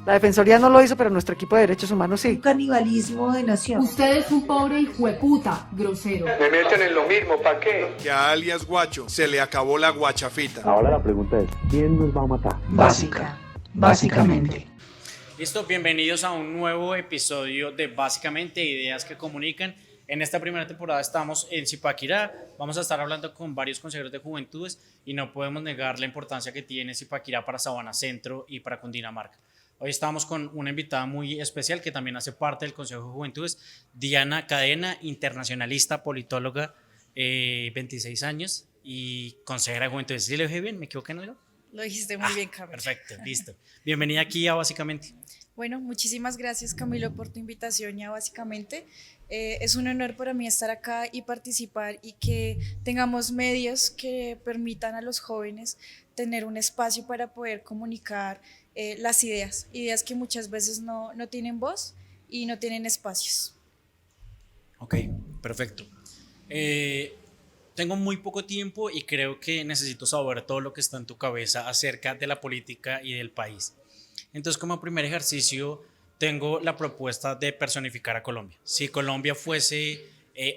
La Defensoría no lo hizo, pero nuestro equipo de derechos humanos sí. Un canibalismo de nación. Usted es un pobre hijueputa, grosero. Me meten en lo mismo, ¿para qué? Que a alias Guacho se le acabó la guachafita. Ahora la pregunta es, ¿quién nos va a matar? Básicamente. Listo, bienvenidos a un nuevo episodio de Básicamente Ideas que Comunican. En esta primera temporada estamos en Zipaquirá. Vamos a estar hablando con varios consejeros de juventudes y no podemos negar la importancia que tiene Zipaquirá para Sabana Centro y para Cundinamarca. Hoy estamos con una invitada muy especial que también hace parte del Consejo de Juventudes, Diana Cadena, internacionalista, politóloga, 26 años y consejera de Juventudes. ¿Sí lo dije bien? ¿Me equivoqué en algo? Lo dijiste muy bien, Camilo. Perfecto, listo. Bienvenida aquí a Básicamente. Bueno, muchísimas gracias, Camilo, por tu invitación ya Básicamente. Es un honor para mí estar acá y participar y que tengamos medios que permitan a los jóvenes tener un espacio para poder comunicar las ideas que muchas veces no tienen voz y no tienen espacios. Ok, perfecto. Tengo muy poco tiempo y creo que necesito saber todo lo que está en tu cabeza acerca de la política y del país. Entonces, como primer ejercicio, tengo la propuesta de personificar a Colombia. Si Colombia fuese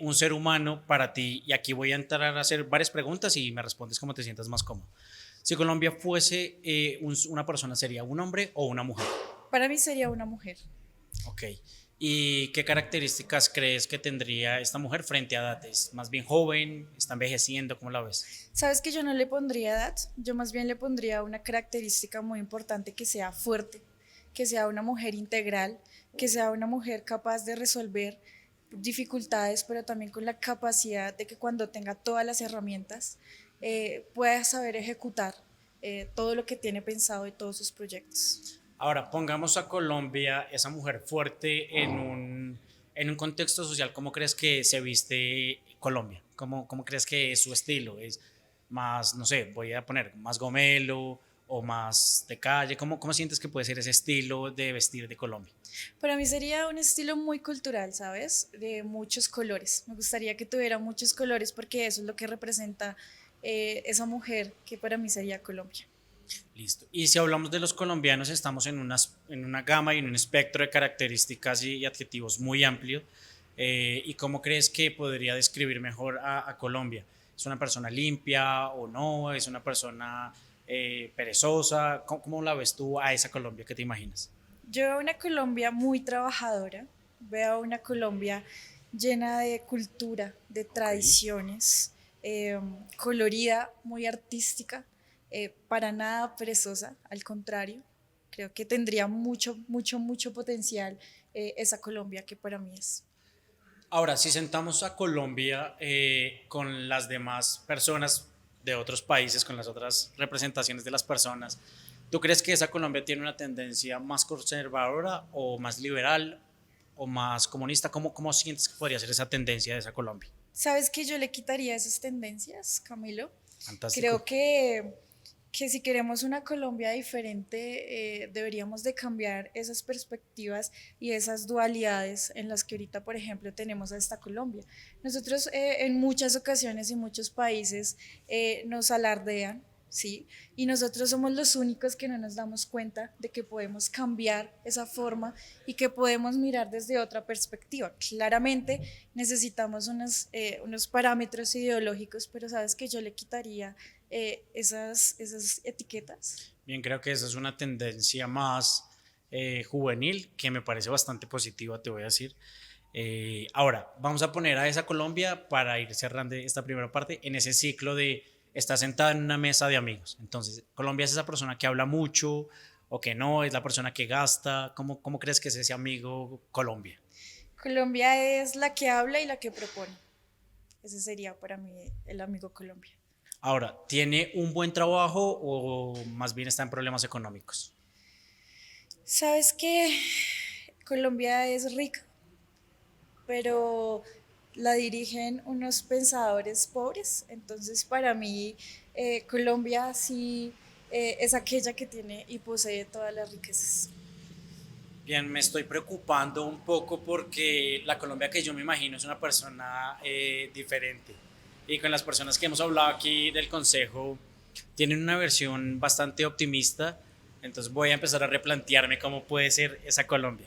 un ser humano para ti, y aquí voy a entrar a hacer varias preguntas y me respondes como te sientas más cómodo. Si Colombia fuese una persona, ¿sería un hombre o una mujer? Para mí sería una mujer. Ok. ¿Y qué características crees que tendría esta mujer frente a edad? ¿Es más bien joven? ¿Está envejeciendo? ¿Cómo la ves? Sabes que yo no le pondría edad, yo más bien le pondría una característica muy importante, que sea fuerte, que sea una mujer integral, que sea una mujer capaz de resolver dificultades, pero también con la capacidad de que cuando tenga todas las herramientas pueda saber ejecutar todo lo que tiene pensado y todos sus proyectos. Ahora, pongamos a Colombia, esa mujer fuerte, en un contexto social. ¿Cómo crees que se viste Colombia? ¿Cómo crees que es su estilo? ¿Es más, no sé, voy a poner más gomelo o más de calle? ¿Cómo sientes que puede ser ese estilo de vestir de Colombia? Para mí sería un estilo muy cultural, ¿sabes? De muchos colores. Me gustaría que tuviera muchos colores porque eso es lo que representa esa mujer que para mí sería Colombia. Listo. Y si hablamos de los colombianos, estamos en una gama y en un espectro de características y adjetivos muy amplio. ¿Y cómo crees que podría describir mejor a Colombia? ¿Es una persona limpia o no? ¿Es una persona perezosa? ¿Cómo la ves tú a esa Colombia que te imaginas? Yo veo una Colombia muy trabajadora, veo una Colombia llena de cultura, de tradiciones, colorida, muy artística. Para nada perezosa, al contrario, creo que tendría mucho potencial esa Colombia que para mí es. Ahora, si sentamos a Colombia con las demás personas de otros países, con las otras representaciones de las personas, ¿tú crees que esa Colombia tiene una tendencia más conservadora o más liberal o más comunista? ¿Cómo sientes que podría ser esa tendencia de esa Colombia? ¿Sabes que yo le quitaría esas tendencias, Camilo? Fantástico. Creo que si queremos una Colombia diferente, deberíamos de cambiar esas perspectivas y esas dualidades en las que ahorita, por ejemplo, tenemos a esta Colombia. Nosotros en muchas ocasiones y muchos países nos alardean, ¿sí? Y nosotros somos los únicos que no nos damos cuenta de que podemos cambiar esa forma y que podemos mirar desde otra perspectiva. Claramente necesitamos unos parámetros ideológicos, pero sabes que yo le quitaría esas etiquetas. Bien, creo que esa es una tendencia más juvenil que me parece bastante positiva, te voy a decir. Ahora, vamos a poner a esa Colombia para ir cerrando esta primera parte en ese ciclo de estar sentada en una mesa de amigos. Entonces, Colombia es esa persona que habla mucho o que no, es la persona que gasta. ¿Cómo crees que es ese amigo Colombia? Colombia es la que habla y la que propone. Ese sería para mí el amigo Colombia. Ahora, ¿tiene un buen trabajo o más bien está en problemas económicos? Sabes que Colombia es rica, pero la dirigen unos pensadores pobres. Entonces, para mí, Colombia sí es aquella que tiene y posee todas las riquezas. Bien, me estoy preocupando un poco porque la Colombia que yo me imagino es una persona diferente. Y con las personas que hemos hablado aquí del consejo, tienen una versión bastante optimista. Entonces voy a empezar a replantearme cómo puede ser esa Colombia.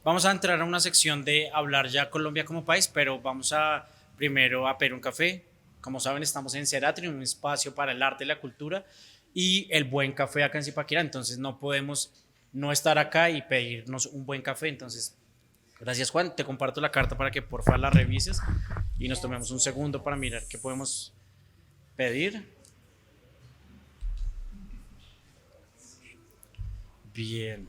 Vamos a entrar a una sección de hablar ya Colombia como país, pero vamos a primero a pedir un café. Como saben, estamos en Ceratri, un espacio para el arte y la cultura y el buen café acá en Zipaquirá. Entonces no podemos no estar acá y pedirnos un buen café. Entonces, gracias Juan, te comparto la carta para que porfa la revises y nos tomemos un segundo para mirar qué podemos pedir. Bien.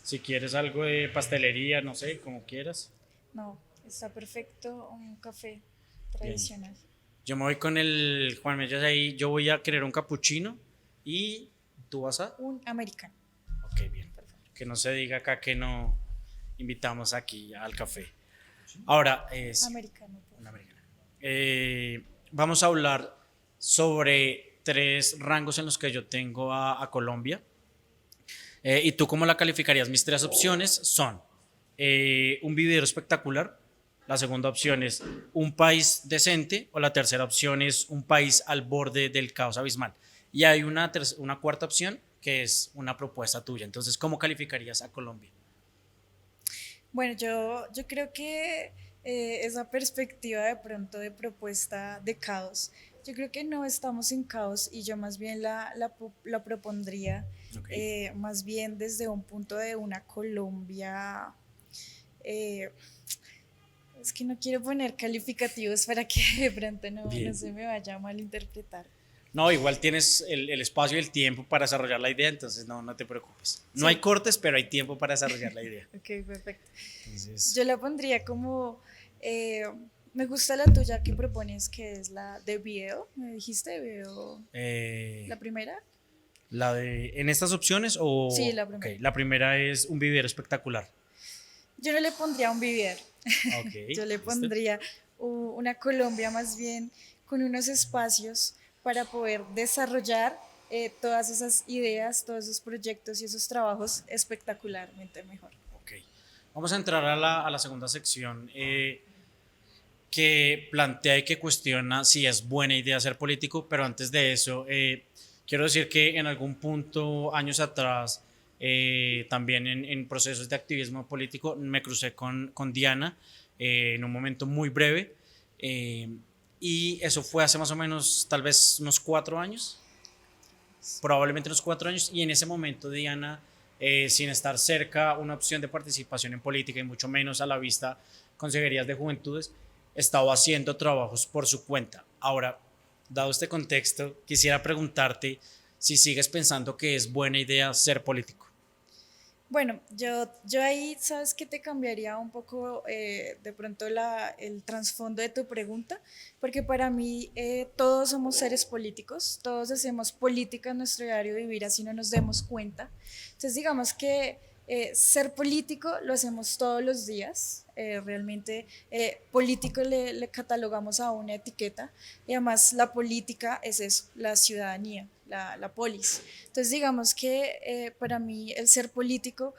Si quieres algo de pastelería, no sé, como quieras. No, está perfecto un café tradicional. Yo me voy con el Juan Mellas ahí. Yo voy a querer un capuchino y tú vas a. Un americano. Ok, bien. Que no se diga acá que no invitamos aquí al café. Ahora, Americano. una americana. Vamos a hablar sobre 3 rangos en los que yo tengo a Colombia. ¿Y tú cómo la calificarías? Mis 3 opciones son un vividero espectacular, la segunda opción es un país decente o la tercera opción es un país al borde del caos abismal. Y hay una cuarta opción que es una propuesta tuya. Entonces, ¿cómo calificarías a Colombia? Bueno, yo creo que esa perspectiva de pronto de propuesta de caos, yo creo que no estamos en caos y yo más bien la propondría más bien desde un punto de una Colombia, es que no quiero poner calificativos para que de pronto no se me vaya a malinterpretar. No, igual tienes el espacio y el tiempo para desarrollar la idea, entonces no te preocupes. No hay cortes, pero hay tiempo para desarrollar la idea. Ok, perfecto. Entonces, yo la pondría como, me gusta la tuya que propones, que es la de video, ¿me dijiste video? ¿La primera? ¿La de en estas opciones o...? Sí, la primera. Okay, la primera es un vivero espectacular. Yo no le pondría un vivero. Okay, Yo le pondría una Colombia más bien con unos espacios para poder desarrollar todas esas ideas, todos esos proyectos y esos trabajos espectacularmente mejor. Ok, vamos a entrar a la segunda sección que plantea y que cuestiona si es buena idea ser político, pero antes de eso, quiero decir que en algún punto, años atrás, también en procesos de activismo político, me crucé con Diana en un momento muy breve. Y eso fue hace más o menos, tal vez unos 4 años, probablemente unos 4 años, y en ese momento Diana, sin estar cerca una opción de participación en política y mucho menos a la vista consejerías de juventudes, estaba haciendo trabajos por su cuenta. Ahora, dado este contexto, quisiera preguntarte si sigues pensando que es buena idea ser político. Bueno, yo ahí, sabes que te cambiaría un poco de pronto el trasfondo de tu pregunta, porque para mí todos somos seres políticos, todos hacemos política en nuestro diario vivir, así no nos demos cuenta. Entonces, digamos que ser político lo hacemos todos los días, realmente político le catalogamos a una etiqueta y además la política es eso, la ciudadanía, la polis. Entonces digamos que para mí el ser político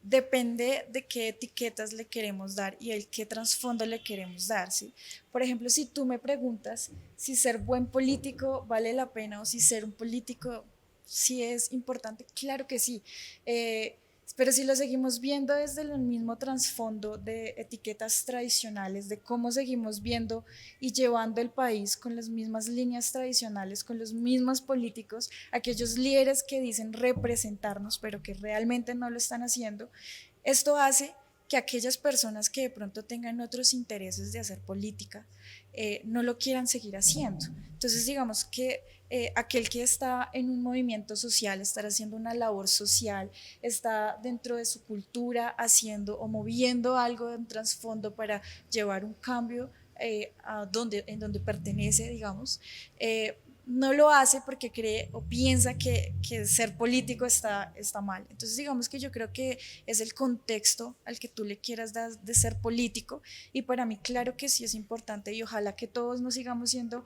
depende de qué etiquetas le queremos dar y el qué trasfondo le queremos dar, ¿sí? Por ejemplo, si tú me preguntas si ser buen político vale la pena o si ser un político sí es importante, claro que sí, pero si lo seguimos viendo desde el mismo trasfondo de etiquetas tradicionales, de cómo seguimos viendo y llevando el país con las mismas líneas tradicionales, con los mismos políticos, aquellos líderes que dicen representarnos, pero que realmente no lo están haciendo, esto hace que aquellas personas que de pronto tengan otros intereses de hacer política no lo quieran seguir haciendo. Entonces digamos que aquel que está en un movimiento social, está haciendo una labor social, está dentro de su cultura haciendo o moviendo algo de un trasfondo para llevar un cambio en donde pertenece, digamos, no lo hace porque cree o piensa que ser político está mal. Entonces digamos que yo creo que es el contexto al que tú le quieras dar de ser político y para mí claro que sí es importante y ojalá que todos no sigamos siendo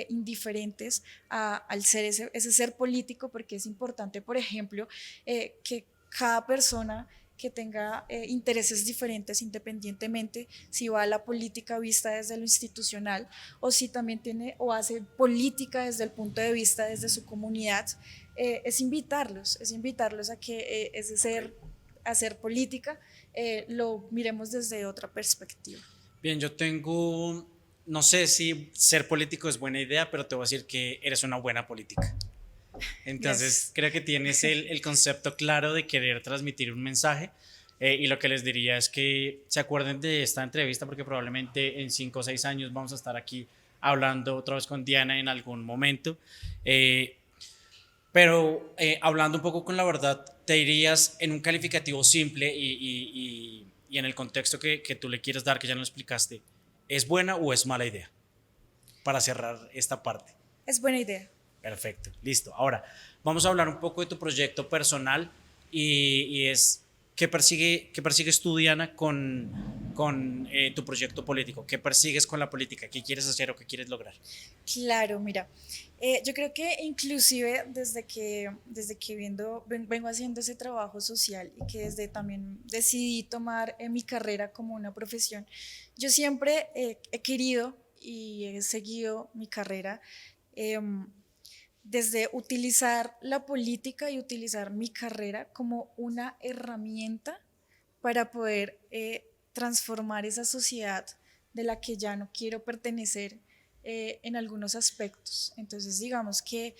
indiferentes al ser ese ser político porque es importante, por ejemplo, que cada persona que tenga intereses diferentes independientemente si va a la política vista desde lo institucional o si también tiene o hace política desde el punto de vista desde su comunidad, es invitarlos a que hacer política lo miremos desde otra perspectiva. Bien, yo tengo, no sé si ser político es buena idea, pero te voy a decir que eres una buena política. Entonces, Yes. creo que tienes el concepto claro de querer transmitir un mensaje, y lo que les diría es que se acuerden de esta entrevista porque probablemente en 5 o 6 años vamos a estar aquí hablando otra vez con Diana en algún momento. Pero hablando un poco con la verdad, te dirías en un calificativo simple y en el contexto que tú le quieres dar, que ya no lo explicaste, ¿es buena o es mala idea? Para cerrar esta parte. Es buena idea. Perfecto, listo. Ahora, vamos a hablar un poco de tu proyecto personal y es qué persigues tú, Diana, con tu proyecto político. ¿Qué persigues con la política? ¿Qué quieres hacer o qué quieres lograr? Claro, mira, yo creo que inclusive desde que vengo haciendo ese trabajo social y que desde también decidí tomar mi carrera como una profesión, yo siempre he querido y he seguido mi carrera desde utilizar la política y utilizar mi carrera como una herramienta para poder transformar esa sociedad de la que ya no quiero pertenecer en algunos aspectos. Entonces, digamos que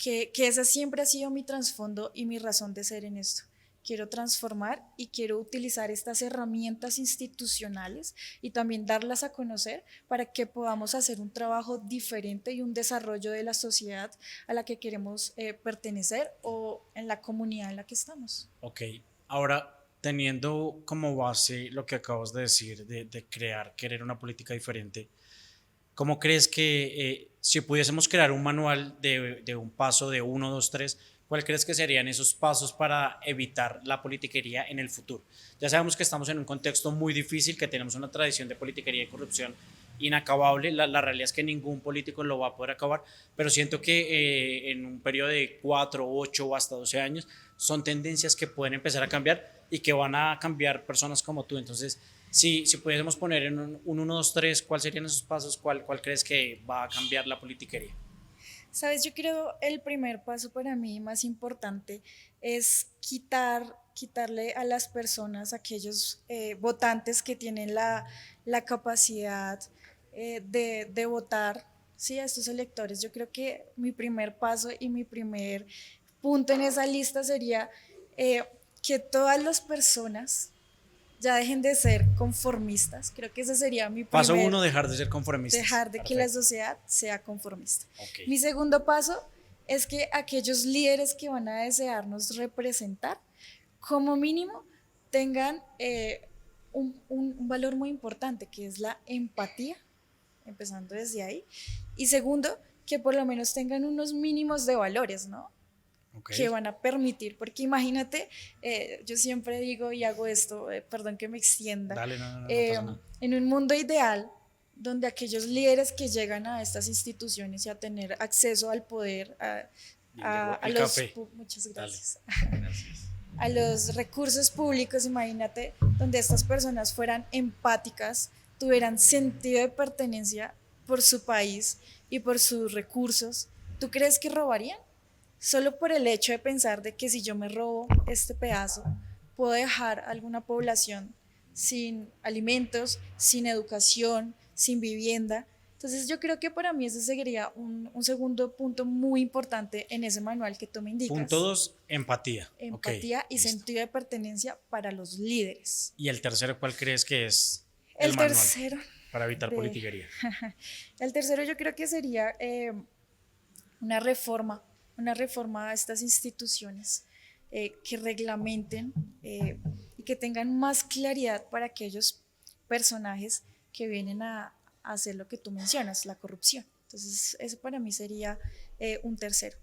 ese siempre ha sido mi trasfondo y mi razón de ser en esto. Quiero transformar y quiero utilizar estas herramientas institucionales y también darlas a conocer para que podamos hacer un trabajo diferente y un desarrollo de la sociedad a la que queremos pertenecer o en la comunidad en la que estamos. Ok, ahora teniendo como base lo que acabas de decir, de querer una política diferente, ¿cómo crees que si pudiésemos crear un manual de un paso de 1, 2, 3, ¿cuál crees que serían esos pasos para evitar la politiquería en el futuro? Ya sabemos que estamos en un contexto muy difícil, que tenemos una tradición de politiquería y corrupción inacabable. La realidad es que ningún político lo va a poder acabar, pero siento que en un periodo de 4, 8 o hasta 12 años son tendencias que pueden empezar a cambiar y que van a cambiar personas como tú. Entonces, si pudiésemos poner en un 1, 2, 3, ¿cuáles serían esos pasos? ¿Cuál crees que va a cambiar la politiquería? Sabes, yo creo el primer paso para mí más importante es quitarle a las personas, aquellos votantes que tienen la capacidad de votar, ¿sí? A estos electores. Yo creo que mi primer paso y mi primer punto en esa lista sería que todas las personas ya dejen de ser conformistas. Creo que ese sería mi primer Paso 1, dejar de ser conformistas. dejar de que Perfecto. la sociedad sea conformista. Ok. Mi segundo paso es que aquellos líderes que van a desearnos representar, como mínimo, tengan un valor muy importante, que es la empatía, empezando desde ahí. Y segundo, que por lo menos tengan unos mínimos de valores, ¿no? Ok. Que van a permitir, porque imagínate, yo siempre digo y hago esto, perdón que me extienda, Dale, no pasa nada. en un mundo ideal donde aquellos líderes que llegan a estas instituciones y a tener acceso al poder, a El los café. muchas Dale. gracias, Gracias. a los recursos públicos, imagínate, donde estas personas fueran empáticas, tuvieran sentido de pertenencia por su país y por sus recursos, ¿tú crees que robarían? Solo por el hecho de pensar de que si yo me robo este pedazo, puedo dejar a alguna población sin alimentos, sin educación, sin vivienda. Entonces yo creo que para mí ese sería un segundo punto muy importante en ese manual que tú me indicas. Punto 2, empatía. Empatía Ok, y listo. sentido de pertenencia para los líderes. ¿Y el tercero cuál crees que es El manual tercero, para evitar de- politiquería? el tercero yo creo que sería una reforma a estas instituciones que reglamenten y que tengan más claridad para aquellos personajes que vienen a hacer lo que tú mencionas, la corrupción. Entonces, eso para mí sería un tercero,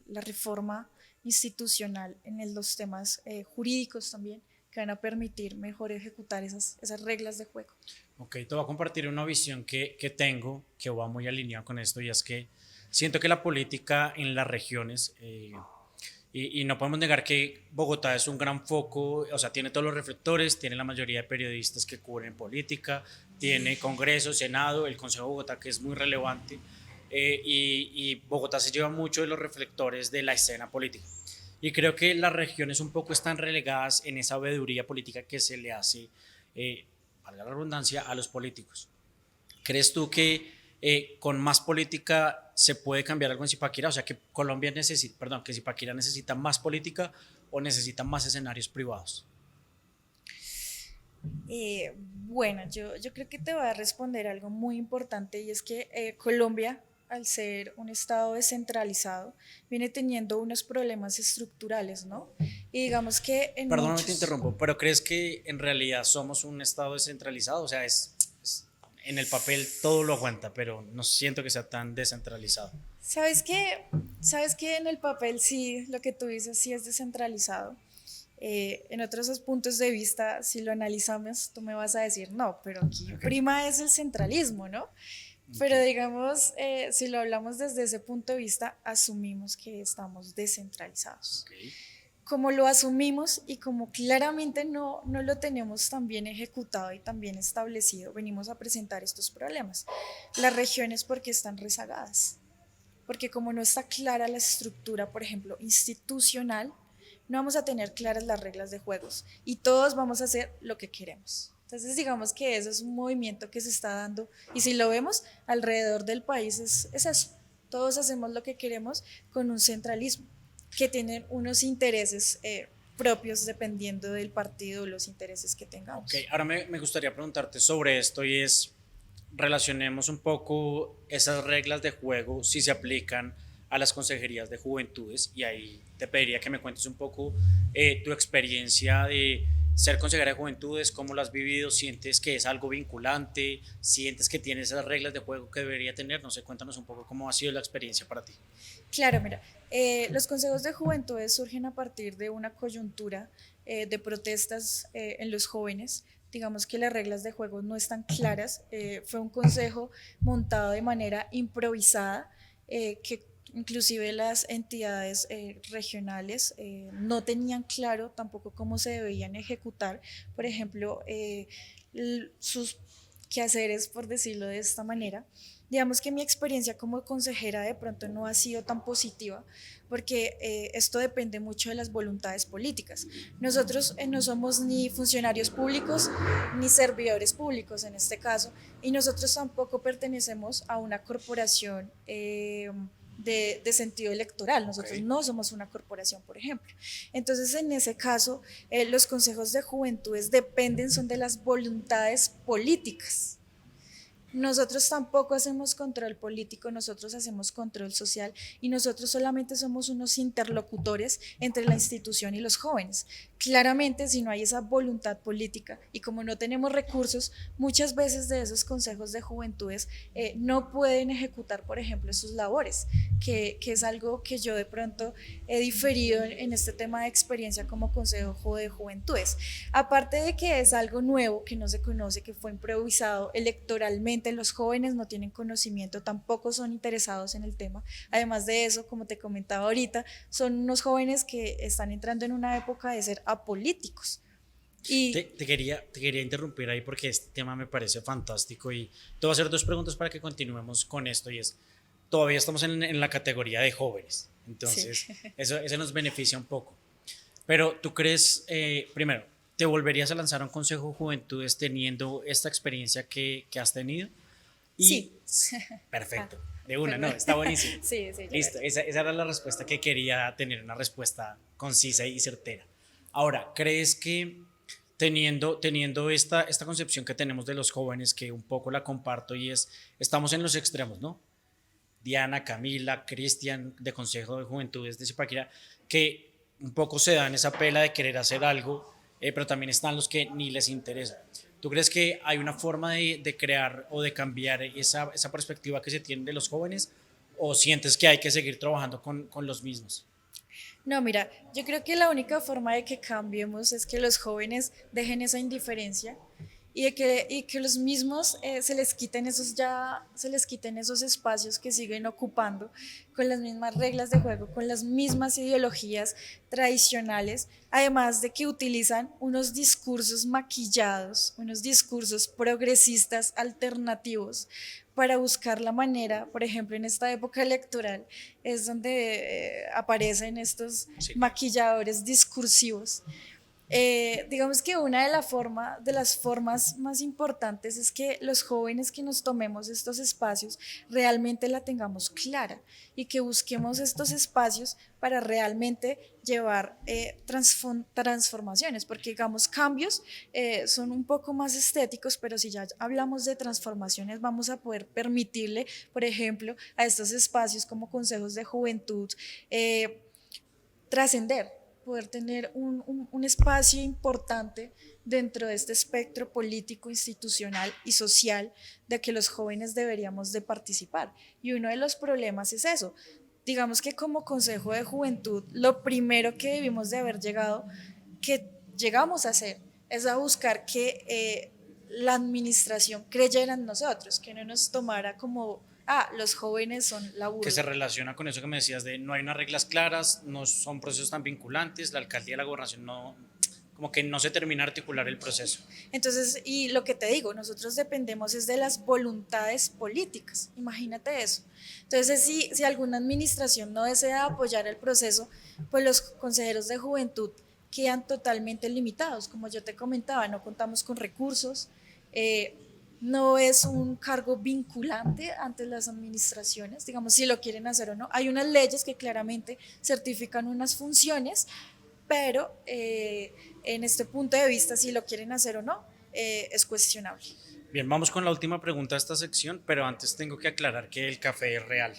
la reforma institucional en los temas jurídicos también, que van a permitir mejor ejecutar esas reglas de juego. Ok, te voy a compartir una visión que tengo que va muy alineada con esto y es que siento que la política en las regiones Y no podemos negar que Bogotá es un gran foco, o sea, tiene todos los reflectores, tiene la mayoría de periodistas que cubren política, tiene Congreso, Senado, el Consejo de Bogotá, que es muy relevante, y Bogotá se lleva mucho de los reflectores de la escena política. Y creo que las regiones un poco están relegadas en esa veeduría política que se le hace, valga la redundancia, a los políticos. ¿Crees tú que con más política se puede cambiar algo en Zipaquirá? O sea, que que Zipaquirá necesita más política o necesita más escenarios privados. Bueno, yo creo que te voy a responder algo muy importante y es que Colombia, al ser un estado descentralizado, viene teniendo unos problemas estructurales, ¿no? Y digamos que en Perdóname, te interrumpo, pero ¿crees que en realidad somos un estado descentralizado? O sea, en el papel todo lo aguanta, pero no siento que sea tan descentralizado. ¿Sabes qué? ¿Sabes qué? En el papel sí, lo que tú dices sí es descentralizado. En otros puntos de vista, si lo analizamos, tú me vas a decir, no, pero aquí prima es el centralismo, ¿no? Pero digamos, si lo hablamos desde ese punto de vista, asumimos que estamos descentralizados. Como lo asumimos y como claramente no lo tenemos tan bien ejecutado y tan bien establecido, venimos a presentar estos problemas. Las regiones, ¿porque están rezagadas? Porque como no está clara la estructura, por ejemplo, institucional, no vamos a tener claras las reglas de juegos y todos vamos a hacer lo que queremos. Entonces digamos que eso es un movimiento que se está dando y si lo vemos alrededor del país es eso. Todos hacemos lo que queremos con un centralismo que tienen unos intereses propios dependiendo del partido o los intereses que tengamos. Ok, ahora me gustaría preguntarte sobre esto y relacionemos un poco esas reglas de juego si se aplican a las consejerías de juventudes y ahí te pediría que me cuentes un poco tu experiencia de ser consejera de juventudes, cómo lo has vivido, sientes que es algo vinculante, sientes que tiene esas reglas de juego que debería tener, no sé, cuéntanos un poco cómo ha sido la experiencia para ti. Claro, mira, los consejos de juventudes surgen a partir de una coyuntura de protestas en los jóvenes. Digamos que las reglas de juego no están claras, fue un consejo montado de manera improvisada que inclusive las entidades regionales no tenían claro tampoco cómo se debían ejecutar, por ejemplo, sus quehaceres, por decirlo de esta manera. Digamos que mi experiencia como consejera de pronto no ha sido tan positiva porque esto depende mucho de las voluntades políticas. Nosotros no somos ni funcionarios públicos ni servidores públicos en este caso y nosotros tampoco pertenecemos a una corporación de sentido electoral, nosotros no somos una corporación, por ejemplo. Entonces, en ese caso, los consejos de juventudes son de las voluntades políticas. Nosotros tampoco hacemos control político, nosotros hacemos control social y nosotros solamente somos unos interlocutores entre la institución y los jóvenes. Claramente, si no hay esa voluntad política y como no tenemos recursos, muchas veces de esos consejos de juventudes no pueden ejecutar, por ejemplo, sus labores, que es algo que yo de pronto he diferido en este tema de experiencia como consejo de juventudes. Aparte de que es algo nuevo, que no se conoce, que fue improvisado electoralmente, los jóvenes no tienen conocimiento, tampoco son interesados en el tema. Además de eso, como te comentaba ahorita, son unos jóvenes que están entrando en una época de ser apolíticos. Y te quería interrumpir ahí porque este tema me parece fantástico y te voy a hacer dos preguntas para que continuemos con esto y todavía estamos en la categoría de jóvenes, entonces sí. eso nos beneficia un poco. Pero tú crees, primero, ¿te volverías a lanzar a un consejo de juventudes teniendo esta experiencia que has tenido? Sí. Perfecto, de una, no, está buenísimo. Sí, listo, esa era la respuesta que quería tener, una respuesta concisa y certera. Ahora, ¿crees que teniendo esta concepción que tenemos de los jóvenes, que un poco la comparto y estamos en los extremos, ¿no? Diana, Camila, Cristian, de Consejo de Juventudes de Zipaquirá, que un poco se dan esa pela de querer hacer algo, pero también están los que ni les interesa. ¿Tú crees que hay una forma de crear o de cambiar esa perspectiva que se tiene de los jóvenes o sientes que hay que seguir trabajando con los mismos? No, mira, yo creo que la única forma de que cambiemos es que los jóvenes dejen esa indiferencia y que los mismos se les quiten esos espacios que siguen ocupando con las mismas reglas de juego, con las mismas ideologías tradicionales, además de que utilizan unos discursos maquillados, unos discursos progresistas alternativos para buscar la manera, por ejemplo, en esta época electoral es donde aparecen estos maquilladores discursivos. Digamos que una de las formas más importantes es que los jóvenes que nos tomemos estos espacios realmente la tengamos clara y que busquemos estos espacios para realmente llevar transformaciones, porque digamos cambios son un poco más estéticos, pero si ya hablamos de transformaciones vamos a poder permitirle, por ejemplo, a estos espacios como consejos de juventud trascender, poder tener un espacio importante dentro de este espectro político, institucional y social de que los jóvenes deberíamos de participar. Y uno de los problemas es eso. Digamos que como Consejo de Juventud, lo primero que debimos de haber llegamos a hacer, es a buscar que la administración creyera en nosotros, que no nos tomara como los jóvenes son la burla. Que se relaciona con eso que me decías de no hay unas reglas claras, no son procesos tan vinculantes, la alcaldía y la gobernación como que no se termina de articular el proceso. Entonces, y lo que te digo, nosotros dependemos es de las voluntades políticas, imagínate eso. Entonces, si alguna administración no desea apoyar el proceso, pues los consejeros de juventud quedan totalmente limitados. Como yo te comentaba, no contamos con recursos, no es un cargo vinculante ante las administraciones, digamos, si lo quieren hacer o no. Hay unas leyes que claramente certifican unas funciones, pero en este punto de vista, si lo quieren hacer o no, es cuestionable. Bien, vamos con la última pregunta de esta sección, pero antes tengo que aclarar que el café es real.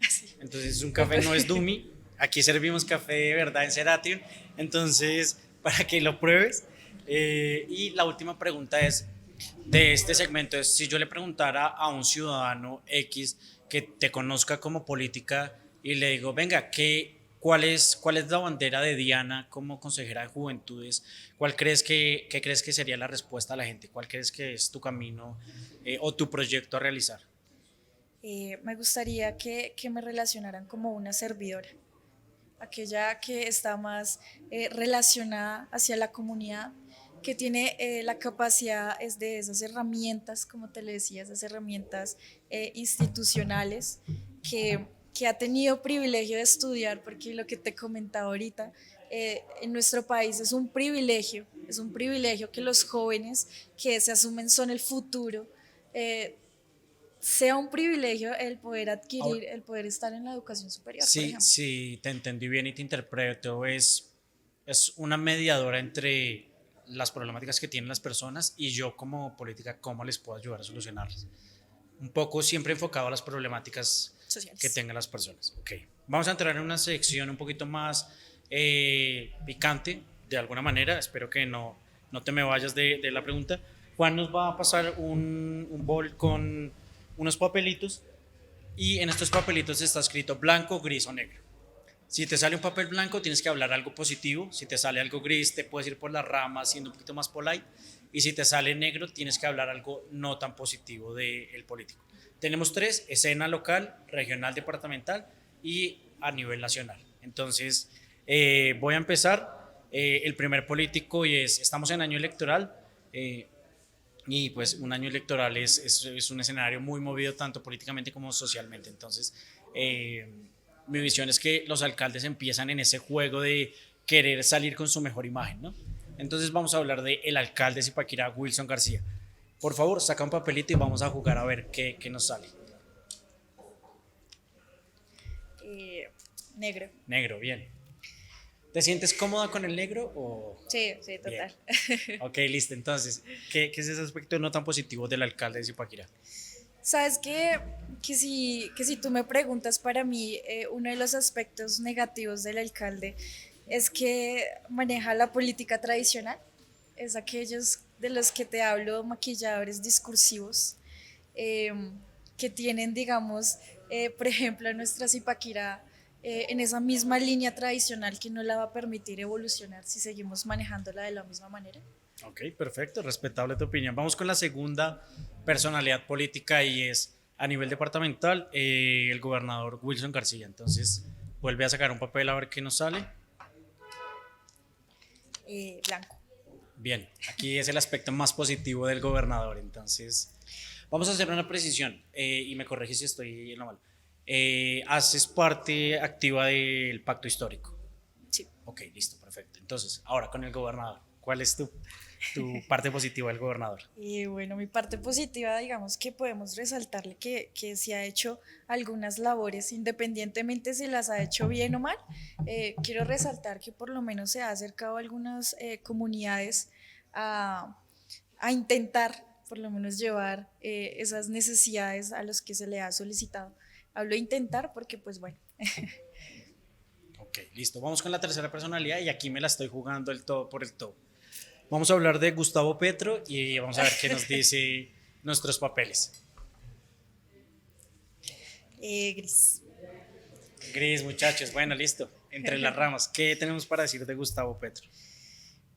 Sí. Entonces, un café no es dummy, aquí servimos café de verdad en Ceratio, entonces, para que lo pruebes. Y la última pregunta es, de este segmento es, si yo le preguntara a un ciudadano X que te conozca como política y le digo, venga, ¿cuál es la bandera de Diana como consejera de juventudes? ¿Qué crees que sería la respuesta a la gente? ¿Cuál crees que es tu camino o tu proyecto a realizar? Me gustaría que me relacionaran como una servidora, aquella que está más relacionada hacia la comunidad, que tiene la capacidad de esas herramientas, como te le decía, esas herramientas institucionales, que ha tenido privilegio de estudiar, porque lo que te comentaba ahorita, en nuestro país es un privilegio que los jóvenes que se asumen son el futuro, sea un privilegio el poder adquirir, el poder estar en la educación superior, por ejemplo. Sí, te entendí bien y te interpreto, es una mediadora entre las problemáticas que tienen las personas y yo como política, cómo les puedo ayudar a solucionarlas. Un poco siempre enfocado a las problemáticas sociales que tengan las personas. Okay. Vamos a entrar en una sección un poquito más picante, de alguna manera. Espero que no te me vayas de la pregunta. Juan nos va a pasar un bol con unos papelitos y en estos papelitos está escrito blanco, gris o negro. Si te sale un papel blanco, tienes que hablar algo positivo. Si te sale algo gris, te puedes ir por las ramas siendo un poquito más polite. Y si te sale negro, tienes que hablar algo no tan positivo del político. Tenemos 3, escena local, regional, departamental y a nivel nacional. Entonces, voy a empezar. El primer político estamos en año electoral y pues un año electoral es un escenario muy movido tanto políticamente como socialmente. Entonces, mi visión es que los alcaldes empiezan en ese juego de querer salir con su mejor imagen, ¿no? Entonces vamos a hablar del alcalde de Zipaquirá, Wilson García. Por favor, saca un papelito y vamos a jugar a ver qué nos sale. Negro. Negro, bien. ¿Te sientes cómoda con el negro? O... Sí, total. Bien. Ok, listo. Entonces, ¿qué es ese aspecto no tan positivo del alcalde de Zipaquirá? Sabes que si tú me preguntas, para mí uno de los aspectos negativos del alcalde es que maneja la política tradicional, es aquellos de los que te hablo, maquilladores discursivos, que tienen, digamos, por ejemplo, nuestra Zipaquirá en esa misma línea tradicional que no la va a permitir evolucionar si seguimos manejándola de la misma manera. Ok, perfecto, respetable tu opinión. Vamos con la segunda personalidad política y es a nivel departamental el gobernador Wilson García. Entonces, vuelve a sacar un papel a ver qué nos sale. Blanco. Bien, aquí es el aspecto más positivo del gobernador. Entonces, vamos a hacer una precisión y me corrige si estoy en lo malo. ¿Haces parte activa del pacto histórico? Sí. Ok, listo, perfecto. Entonces, ahora con el gobernador, ¿cuál es tu parte positiva del gobernador? Y bueno, mi parte positiva, digamos que podemos resaltarle que se ha hecho algunas labores, independientemente si las ha hecho bien o mal. Quiero resaltar que por lo menos se ha acercado a algunas comunidades a intentar por lo menos llevar esas necesidades a los que se le ha solicitado. Hablo de intentar porque pues bueno. Ok, listo. Vamos con la tercera personalidad y aquí me la estoy jugando el todo por el todo. Vamos a hablar de Gustavo Petro y vamos a ver qué nos dice nuestros papeles. Gris. Gris, muchachos. Bueno, listo. Entre las ramas, ¿qué tenemos para decir de Gustavo Petro?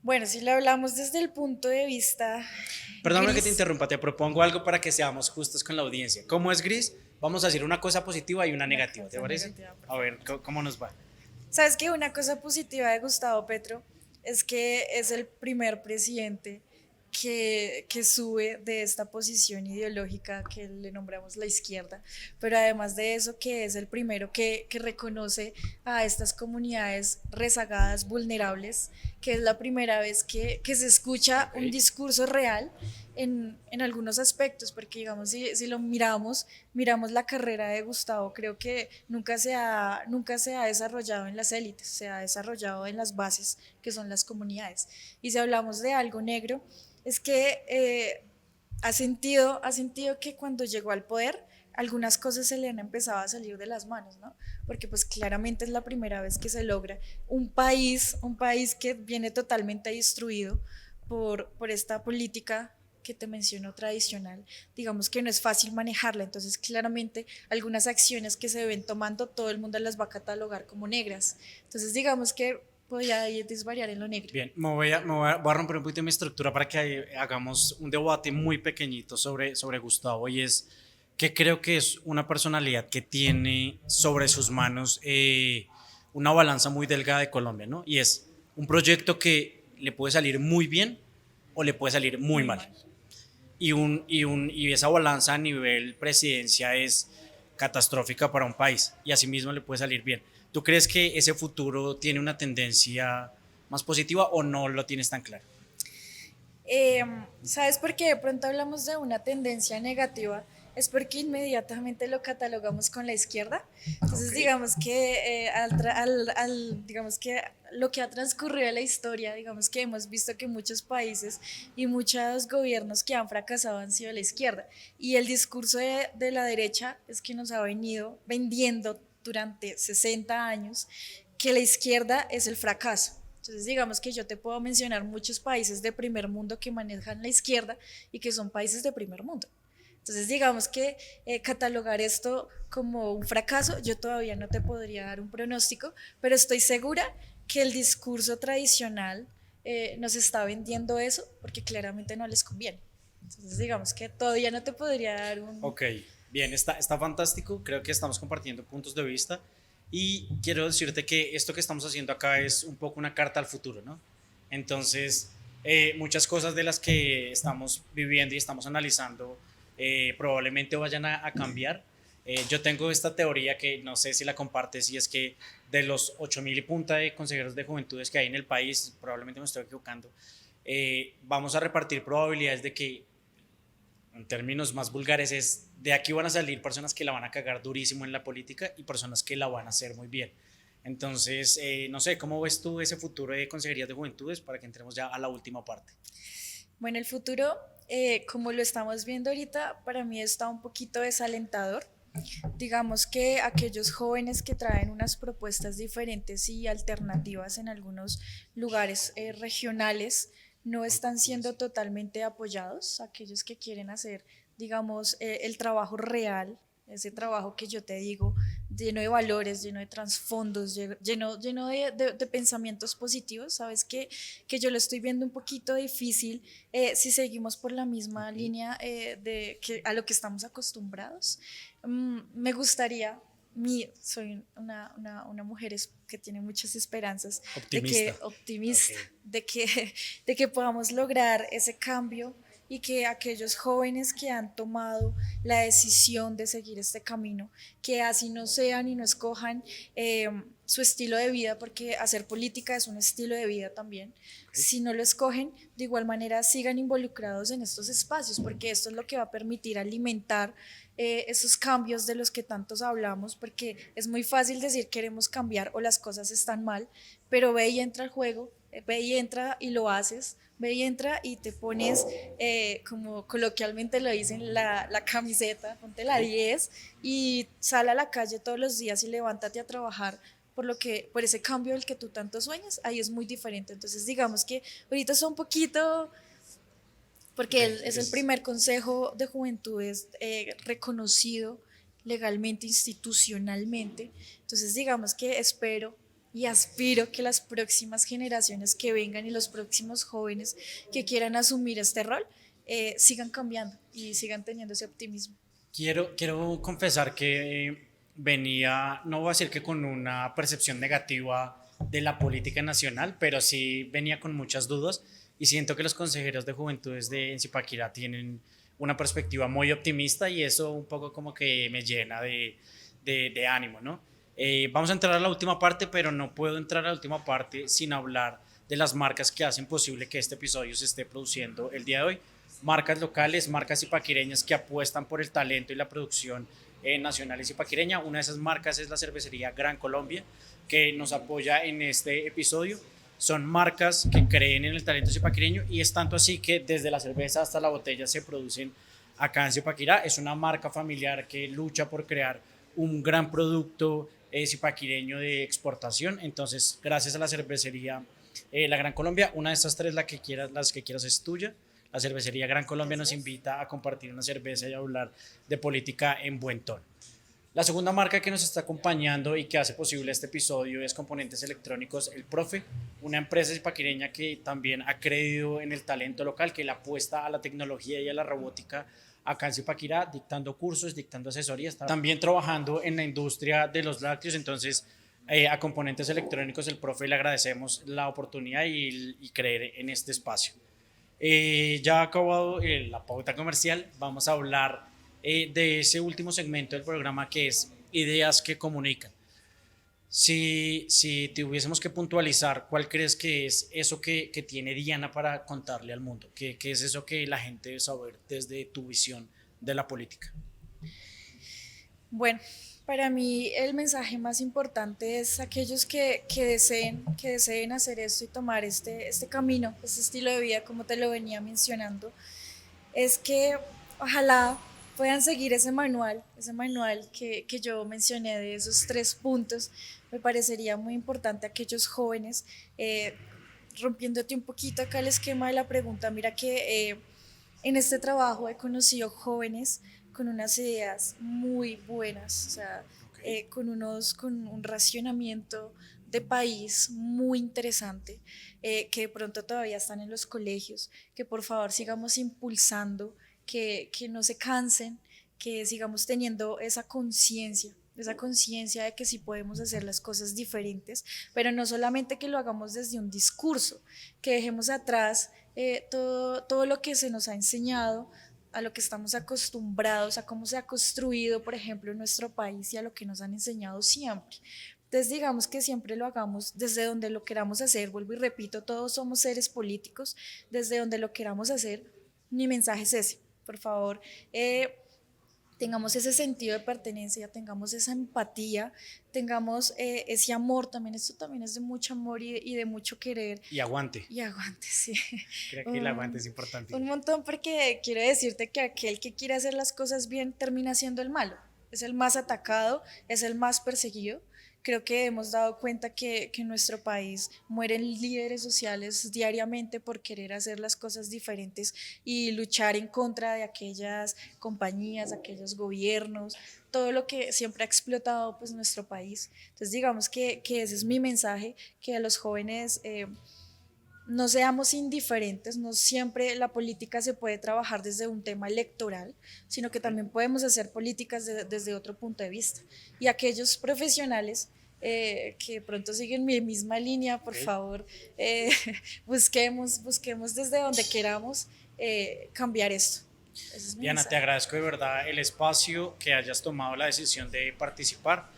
Bueno, si lo hablamos desde el punto de vista Perdóname que gris, te interrumpa, te propongo algo para que seamos justos con la audiencia. ¿Cómo es gris? Vamos a decir una cosa positiva y una negativa, ¿te parece? A ver, ¿cómo nos va? ¿Sabes qué? Una cosa positiva de Gustavo Petro es que es el primer presidente que sube de esta posición ideológica que le nombramos la izquierda, pero además de eso que es el primero que reconoce a estas comunidades rezagadas, vulnerables, que es la primera vez que se escucha un discurso real en algunos aspectos, porque digamos, si lo miramos la carrera de Gustavo, creo que nunca se ha desarrollado en las élites, se ha desarrollado en las bases, que son las comunidades. Y si hablamos de algo negro, es que ha sentido que cuando llegó al poder, algunas cosas se le han empezado a salir de las manos, ¿no? Porque pues claramente es la primera vez que se logra un país que viene totalmente destruido por esta política que te menciono tradicional, digamos que no es fácil manejarla, entonces claramente algunas acciones que se ven tomando, todo el mundo las va a catalogar como negras, entonces digamos que podría desvariar en lo negro. Bien, voy a romper un poquito mi estructura para que hagamos un debate muy pequeñito sobre Gustavo, y es que creo que es una personalidad que tiene sobre sus manos una balanza muy delgada de Colombia, ¿no? Y es un proyecto que le puede salir muy bien o le puede salir muy mal. Y esa balanza a nivel presidencia es catastrófica para un país y asimismo le puede salir bien. ¿Tú crees que ese futuro tiene una tendencia más positiva o no lo tienes tan claro? ¿Sabes por qué de pronto hablamos de una tendencia negativa? Es porque inmediatamente lo catalogamos con la izquierda. Entonces, digamos que digamos que lo que ha transcurrido en la historia, digamos que hemos visto que muchos países y muchos gobiernos que han fracasado han sido la izquierda. Y el discurso de la derecha es que nos ha venido vendiendo durante 60 años que la izquierda es el fracaso. Entonces, digamos que yo te puedo mencionar muchos países de primer mundo que manejan la izquierda y que son países de primer mundo. Entonces, digamos que catalogar esto como un fracaso, yo todavía no te podría dar un pronóstico, pero estoy segura que el discurso tradicional nos está vendiendo eso porque claramente no les conviene. Entonces, digamos que todavía no te podría dar un... Ok, bien, está fantástico, creo que estamos compartiendo puntos de vista y quiero decirte que esto que estamos haciendo acá es un poco una carta al futuro, ¿no? Entonces, muchas cosas de las que estamos viviendo y estamos analizando probablemente vayan a cambiar. Yo tengo esta teoría que no sé si la compartes, y es que de los 8.000 y punta de consejeros de juventudes que hay en el país, probablemente me estoy equivocando, vamos a repartir probabilidades de que, en términos más vulgares, es de aquí van a salir personas que la van a cagar durísimo en la política y personas que la van a hacer muy bien. Entonces, no sé, ¿cómo ves tú ese futuro de consejerías de juventudes para que entremos ya a la última parte? Bueno, el futuro, como lo estamos viendo ahorita, para mí está un poquito desalentador. Digamos que aquellos jóvenes que traen unas propuestas diferentes y alternativas en algunos lugares regionales no están siendo totalmente apoyados. Aquellos que quieren hacer, digamos, el trabajo real, ese trabajo que yo te digo lleno de valores, lleno de trasfondos, lleno de pensamientos positivos. Sabes que yo lo estoy viendo un poquito difícil si seguimos por la misma línea a lo que estamos acostumbrados. Me gustaría, soy una mujer que tiene muchas esperanzas, optimista, Okay. de que podamos lograr ese cambio y que aquellos jóvenes que han tomado la decisión de seguir este camino, que así no sean y no escojan su estilo de vida, porque hacer política es un estilo de vida también, si no lo escogen, de igual manera sigan involucrados en estos espacios, porque esto es lo que va a permitir alimentar esos cambios de los que tantos hablamos, porque es muy fácil decir queremos cambiar o las cosas están mal, pero ve y entra al juego, ve y entra y lo haces, ve y entra y te pones, como coloquialmente lo dicen, la camiseta, ponte la 10 y sal a la calle todos los días y levántate a trabajar por ese cambio del que tú tanto sueñas. Ahí es muy diferente. Entonces digamos que ahorita es un poquito, porque es el primer consejo de juventudes reconocido legalmente, institucionalmente. Entonces digamos que espero y aspiro que las próximas generaciones que vengan y los próximos jóvenes que quieran asumir este rol sigan cambiando y sigan teniendo ese optimismo. Quiero confesar que venía, no voy a decir que con una percepción negativa de la política nacional, pero sí venía con muchas dudas y siento que los consejeros de juventudes de Zipaquirá tienen una perspectiva muy optimista y eso un poco como que me llena de ánimo, ¿no? Vamos a entrar a la última parte, pero no puedo entrar a la última parte sin hablar de las marcas que hacen posible que este episodio se esté produciendo el día de hoy. Marcas locales, marcas zipaquireñas que apuestan por el talento y la producción nacional y zipaquireña. Una de esas marcas es la cervecería Gran Colombia, que nos apoya en este episodio. Son marcas que creen en el talento zipaquireño y es tanto así que desde la cerveza hasta la botella se producen acá en Zipaquirá. Es una marca familiar que lucha por crear un gran producto zipaquireño de exportación. Entonces, gracias a la cervecería La Gran Colombia, una de estas tres, las que quieras es tuya. La cervecería Gran Colombia nos invita a compartir una cerveza y a hablar de política en buen tono. La segunda marca que nos está acompañando y que hace posible este episodio es Componentes Electrónicos El Profe, una empresa zipaquireña que también ha creído en el talento local, que le apuesta a la tecnología y a la robótica acá en Zipaquirá, dictando cursos, dictando asesorías, también trabajando en la industria de los lácteos. Entonces, a Componentes Electrónicos El Profe le agradecemos la oportunidad y creer en este espacio. Ya acabado la pauta comercial, vamos a hablar de ese último segmento del programa que es Ideas que Comunican. Si tuviésemos que puntualizar, ¿cuál crees que es eso que tiene Diana para contarle al mundo? ¿Qué es eso que la gente debe saber desde tu visión de la política? Bueno, para mí el mensaje más importante es aquellos que deseen hacer esto y tomar este camino, este estilo de vida, como te lo venía mencionando, es que ojalá puedan seguir ese manual que yo mencioné de esos 3 puntos. Me parecería muy importante a aquellos jóvenes, rompiéndote un poquito acá el esquema de la pregunta. Mira que en este trabajo he conocido jóvenes con unas ideas muy buenas, o sea, con un racionamiento de país muy interesante, que de pronto todavía están en los colegios, que por favor sigamos impulsando, que no se cansen, que sigamos teniendo esa conciencia de que sí podemos hacer las cosas diferentes, pero no solamente que lo hagamos desde un discurso, que dejemos atrás todo lo que se nos ha enseñado, a lo que estamos acostumbrados, a cómo se ha construido, por ejemplo, en nuestro país y a lo que nos han enseñado siempre. Entonces, digamos que siempre lo hagamos desde donde lo queramos hacer. Vuelvo y repito, todos somos seres políticos, desde donde lo queramos hacer. Mi mensaje es ese, por favor, tengamos ese sentido de pertenencia, tengamos esa empatía, tengamos ese amor también. Esto también es de mucho amor y de mucho querer. Y aguante. Y aguante, sí. Creo que el aguante es importante. Un montón, porque quiero decirte que aquel que quiere hacer las cosas bien termina siendo el malo. Es el más atacado, es el más perseguido. Creo que hemos dado cuenta que en nuestro país mueren líderes sociales diariamente por querer hacer las cosas diferentes y luchar en contra de aquellas compañías, aquellos gobiernos, todo lo que siempre ha explotado pues nuestro país. Entonces digamos que ese es mi mensaje, que a los jóvenes no seamos indiferentes, no siempre la política se puede trabajar desde un tema electoral, sino que también podemos hacer políticas desde otro punto de vista. Y aquellos profesionales que pronto siguen mi misma línea, por favor, busquemos desde donde queramos cambiar esto. Ese es mi Diana, mensaje. te agradezco de verdad el espacio, que hayas tomado la decisión de participar.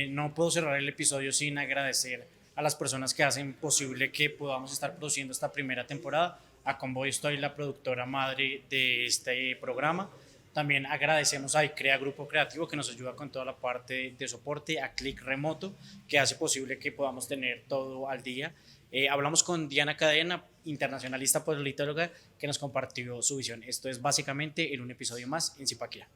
No puedo cerrar el episodio sin agradecer a las personas que hacen posible que podamos estar produciendo esta primera temporada. A Convoy Story, la productora madre de este programa. También agradecemos a ICREA Grupo Creativo, que nos ayuda con toda la parte de soporte, a Click Remoto, que hace posible que podamos tener todo al día. Hablamos con Diana Cadena, internacionalista politóloga, que nos compartió su visión. Esto es básicamente en un episodio más en Zipaquirá.